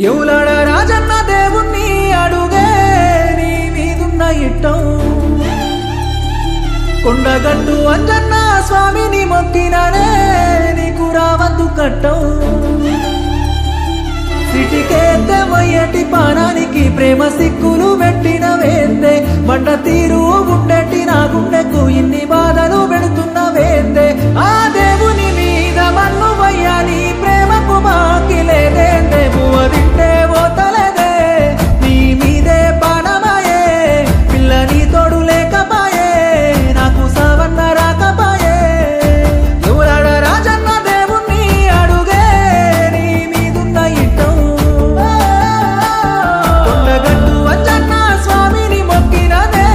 ఎవులాడ రాజన్న దేవుణ్ణి అడుగే నీ మీదున్న ఇట్టం కొండగట్టు అంజన్న స్వామిని మొక్కిననే నీకు రావద్దు కట్టం సిటికేస్తే మొయ్యటి పానానికి ప్రేమ సిక్కులు పెట్టిన వేందే బండ తీరు గుండెట్టి నా గుండెకు ఇన్ని బాధలు పెడుతున్న వేందే ఆ దేవుని మీద మన్ను వయ్యాలి ప్రేమకు మాకి లేదేందే పువ్వ తింటే పోతలేదే నీ మీదే పానమాయే పిల్ల నీ తోడు లేకపాయే నాకు సావన్న రాకపాయే ఎవరాడ రాజన్న దేవుణ్ణి అడుగే నీ మీదున్న ఇట్టం కొండగట్టు అంజన్న స్వామిని మొక్కిననే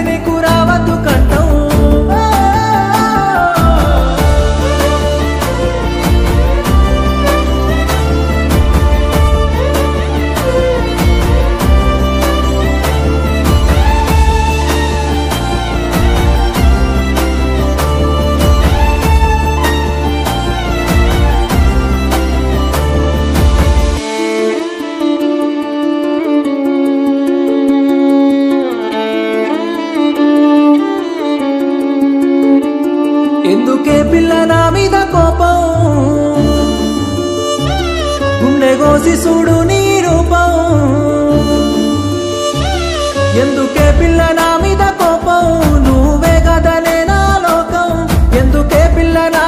నీకు రావద్దు కట్టం ఎందుకే పిల్ల నా మీద కోపం గుండె కోసి చూడు నీ రూపం ఎందుకే పిల్ల నా మీద కోపం నువ్వే కదనే నా లోకం ఎందుకే పిల్ల నా